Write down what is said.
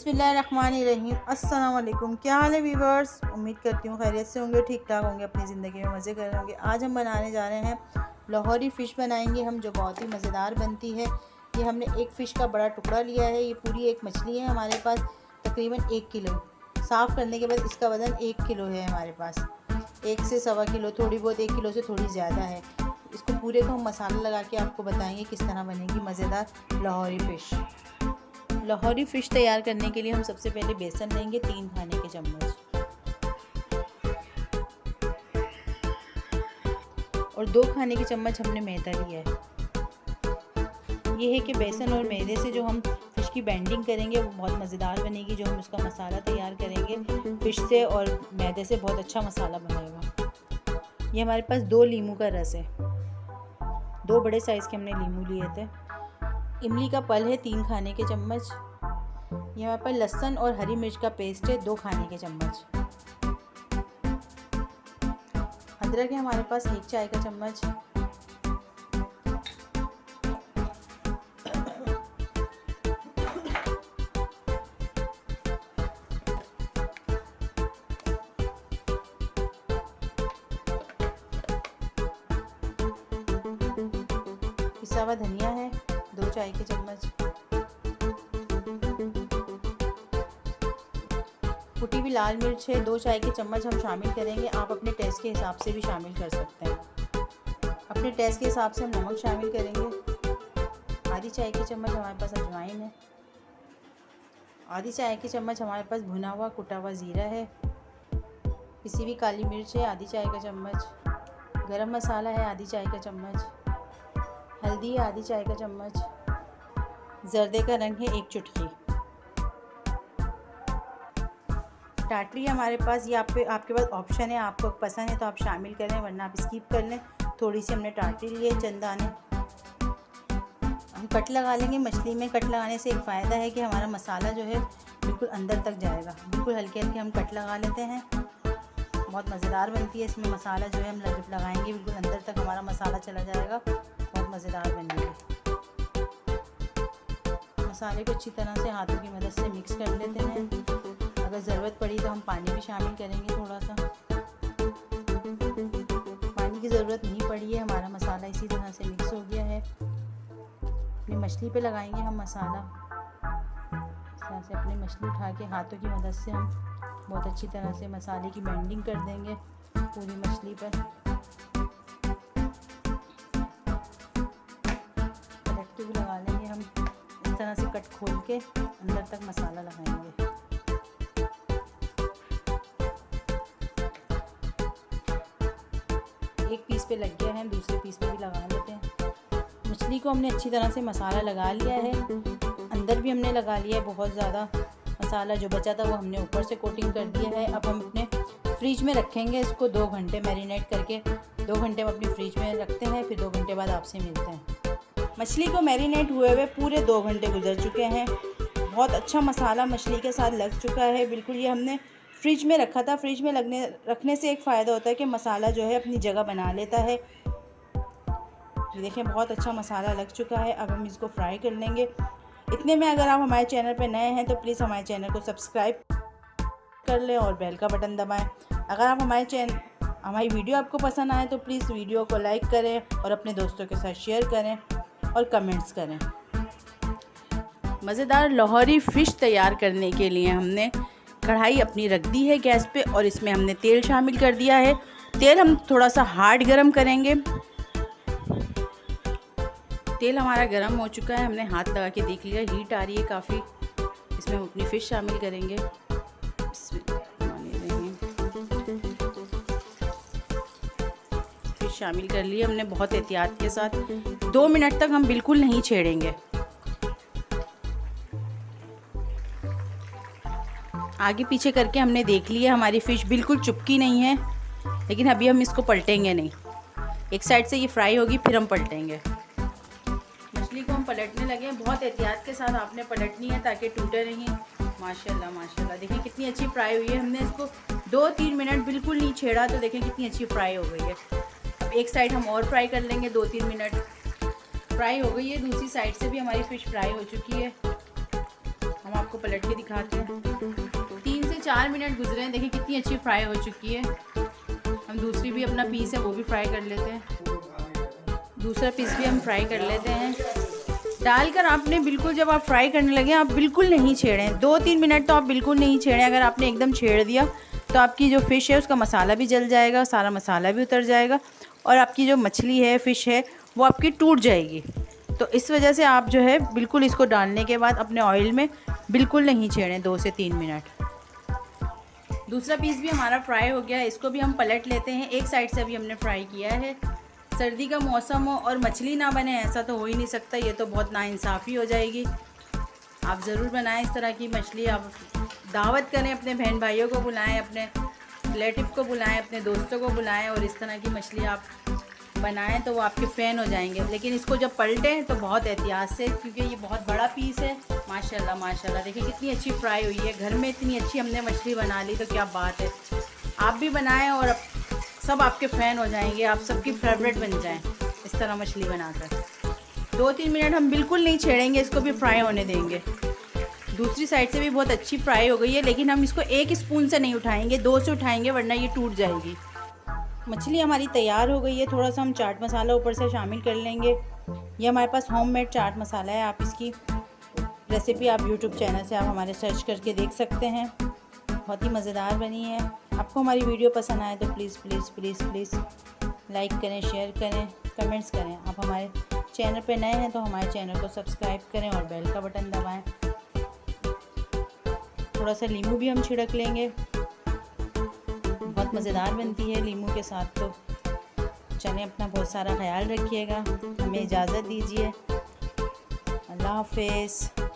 बिस्मिल्लाहिर्रहमानिर्रहीम। अस्सलाम वालेकुम। क्या हाल है वीवर्स? उम्मीद करती हूँ खैरियत से होंगे, ठीक ठाक होंगे, अपनी ज़िंदगी में मज़े कर रहे होंगे। आज हम बनाने जा रहे हैं लाहौरी फ़िश बनाएंगे हम, जो बहुत ही मज़ेदार बनती है। ये हमने एक फ़िश का बड़ा टुकड़ा लिया है। ये पूरी एक मछली है हमारे पास, तकरीबन 1 किलो। साफ़ करने के बाद इसका वज़न 1 किलो है हमारे पास, 1 से सवा किलो, थोड़ी बहुत 1 किलो से थोड़ी ज़्यादा है। इसको पूरे को हम मसाला लगा के आपको बताएंगे किस तरह बनेगी मज़ेदार लाहौरी फ़िश। लाहौरी फ़िश तैयार करने के लिए हम सबसे पहले बेसन लेंगे 3 खाने के चम्मच, और 2 खाने के चम्मच हमने मैदा लिया है। ये है कि बेसन और मैदे से जो हम फ़िश की बैंडिंग करेंगे वो बहुत मज़ेदार बनेगी। जो हम उसका मसाला तैयार करेंगे फ़िश से और मैदे से, बहुत अच्छा मसाला बनेगा। ये हमारे पास 2 लीमू का रस है, 2 बड़े साइज़ के हमने लीमू लिए थे। इमली का पल है 3 खाने के चम्मच। ये हमारे पास लहसुन और हरी मिर्च का पेस्ट है 2 खाने के चम्मच। अदरक है हमारे पास 1 चाय का चम्मच। पिसा हुआ धनिया है 2 चाय के चम्मच। कुटी हुई लाल मिर्च है 2 चाय के चम्मच हम शामिल करेंगे। आप अपने टेस्ट के हिसाब से भी शामिल कर सकते हैं। अपने टेस्ट के हिसाब से हम नमक शामिल करेंगे। आधी चाय की चम्मच हमारे पास अजवाइन है। आधी चाय की चम्मच हमारे पास भुना हुआ कुटा हुआ ज़ीरा है। पिसी हुई काली मिर्च है आधी चाय का चम्मच। गरम मसाला है आधी चाय का चम्मच। हल्दी है आधी चाय का चम्मच। जर्दे का रंग है 1 चुटकी। टाटरी हमारे पास, ये आपके पास ऑप्शन है, आपको पसंद है तो आप शामिल करें, वरना आप स्किप कर लें। थोड़ी सी हमने टाटरी ली है, चंद दाने। हम कट लगा लेंगे मछली में। कट लगाने से एक फ़ायदा है कि हमारा मसाला जो है बिल्कुल अंदर तक जाएगा। बिल्कुल हल्के हल्के हम कट लगा लेते हैं, बहुत मज़ेदार बनती है। इसमें मसाला जो है हम लगाएंगे बिल्कुल अंदर तक हमारा मसाला चला जाएगा, बहुत मज़ेदार बनेगी। मसाले को अच्छी तरह से हाथों की मदद से मिक्स कर लेते हैं। अगर ज़रूरत पड़ी तो हम पानी भी शामिल करेंगे थोड़ा सा। पानी की ज़रूरत नहीं पड़ी है, हमारा मसाला इसी तरह से मिक्स हो गया है। अपनी मछली पे लगाएंगे हम मसाला। इस तरह से अपनी मछली उठा के हाथों की मदद से हम बहुत अच्छी तरह से मसाले की बैंडिंग कर देंगे पूरी मछली पर। पलट के भी लगा लेंगे हम। इस तरह से कट खोल के अंदर तक मसाला लगाएंगे। एक पीस पे लग गया है, दूसरे पीस पे भी लगा लेते हैं। मछली को हमने अच्छी तरह से मसाला लगा लिया है, अंदर भी हमने लगा लिया है बहुत ज़्यादा मसाला। जो बचा था वो हमने ऊपर से कोटिंग कर दिया है। अब हम अपने फ्रिज में रखेंगे इसको 2 घंटे मैरिनेट करके। 2 घंटे हम अपनी फ्रिज में रखते हैं, फिर 2 घंटे बाद आपसे मिलते हैं। मछली को मैरिनेट हुए पूरे 2 घंटे गुजर चुके हैं। बहुत अच्छा मसाला मछली के साथ लग चुका है बिल्कुल। ये हमने फ्रिज में रखा था। फ्रिज में रखने से एक फ़ायदा होता है कि मसाला जो है अपनी जगह बना लेता है। ये देखें बहुत अच्छा मसाला लग चुका है। अब हम इसको फ्राई कर लेंगे। इतने में अगर आप हमारे चैनल पर नए हैं तो प्लीज़ हमारे चैनल को सब्सक्राइब कर लें और बेल का बटन दबाएं। अगर आप हमारी वीडियो आपको पसंद आए तो प्लीज़ वीडियो को लाइक करें और अपने दोस्तों के साथ शेयर करें और कमेंट्स करें। मज़ेदार लाहौरी फ़िश तैयार करने के लिए हमने कढ़ाई अपनी रख दी है गैस पे, और इसमें हमने तेल शामिल कर दिया है। तेल हम थोड़ा सा हार्ड गरम करेंगे। तेल हमारा गरम हो चुका है, हमने हाथ लगा के देख लिया, हीट आ रही है काफ़ी। इसमें हम अपनी फ़िश शामिल करेंगे। फ़िश शामिल कर ली हमने बहुत एहतियात के साथ। 2 मिनट तक हम बिल्कुल नहीं छेड़ेंगे। आगे पीछे करके हमने देख लिया, हमारी फ़िश बिल्कुल चुपकी नहीं है, लेकिन अभी हम इसको पलटेंगे नहीं। एक साइड से ये फ्राई होगी, फिर हम पलटेंगे। मछली को हम पलटने लगे, बहुत एहतियात के साथ आपने पलटनी है ताकि टूटे नहीं। माशाल्लाह माशाल्लाह, देखें कितनी अच्छी फ्राई हुई है। हमने इसको 2-3 मिनट बिल्कुल नहीं छेड़ा तो देखें कितनी अच्छी फ्राई हो गई है। अब एक साइड हम और फ्राई कर लेंगे, 2-3 मिनट फ्राई हो गई है। दूसरी साइड से भी हमारी फ़िश फ्राई हो चुकी है। हम आपको पलट के दिखाते हैं। 3 से 4 मिनट गुजरे हैं, देखिए कितनी अच्छी फ्राई हो चुकी है। हम दूसरी भी अपना पीस है वो भी फ्राई कर लेते हैं। दूसरा पीस भी हम फ्राई कर लेते हैं। डालकर आपने बिल्कुल, जब आप फ्राई करने लगे आप बिल्कुल नहीं छेड़ें, 2-3 मिनट तो आप बिल्कुल नहीं छेड़ें। अगर आपने एकदम छेड़ दिया तो आपकी जो फ़िश है उसका मसाला भी जल जाएगा, सारा मसाला भी उतर जाएगा और आपकी जो मछली है, फ़िश है, वो आपकी टूट जाएगी। तो इस वजह से आप जो है बिल्कुल इसको डालने के बाद अपने ऑयल में बिल्कुल नहीं छेड़ें 2 से 3 मिनट। दूसरा पीस भी हमारा फ्राई हो गया है, इसको भी हम पलट लेते हैं। एक साइड से भी हमने फ्राई किया है। सर्दी का मौसम हो और मछली ना बने ऐसा तो हो ही नहीं सकता, ये तो बहुत नाइंसाफ़ी हो जाएगी। आप ज़रूर बनाएं इस तरह की मछली। आप दावत करें, अपने बहन भाइयों को बुलाएं, अपने रिलेटिव को बुलाएं, अपने दोस्तों को बुलाएं और इस तरह की मछली आप बनाएं तो वो आपके फ़ैन हो जाएंगे। लेकिन इसको जब पलटें तो बहुत एहतियात से, क्योंकि ये बहुत बड़ा पीस है। माशाल्लाह माशाल्लाह, देखिए कितनी अच्छी फ्राई हुई है। घर में इतनी अच्छी हमने मछली बना ली तो क्या बात है। आप भी बनाएं और सब आपके फ़ैन हो जाएंगे, आप सबकी फेवरेट बन जाएं इस तरह मछली बनाकर। 2-3 मिनट हम बिल्कुल नहीं छेड़ेंगे, इसको भी फ्राई होने देंगे। दूसरी साइड से भी बहुत अच्छी फ्राई हो गई है, लेकिन हम इसको 1 स्पून से नहीं उठाएंगे, 2 से उठाएंगे वरना ये टूट जाएगी। मछली हमारी तैयार हो गई है। थोड़ा सा हम चाट मसाला ऊपर से शामिल कर लेंगे। ये हमारे पास होममेड चाट मसाला है। आप इसकी रेसिपी आप यूट्यूब चैनल से आप हमारे सर्च करके देख सकते हैं। बहुत ही मज़ेदार बनी है। आपको हमारी वीडियो पसंद आए तो please please please please like करें, शेयर करें, कमेंट्स करें। आप हमारे चैनल पे नए हैं तो हमारे चैनल को सब्सक्राइब करें और बेल का बटन दबाएं। थोड़ा सा नींबू भी हम छिड़क लेंगे, बहुत मज़ेदार बनती है नींबू के साथ। तो चलें, अपना बहुत सारा ख्याल रखिएगा। हमें इजाज़त दीजिए। अल्लाह हाफ़िज़।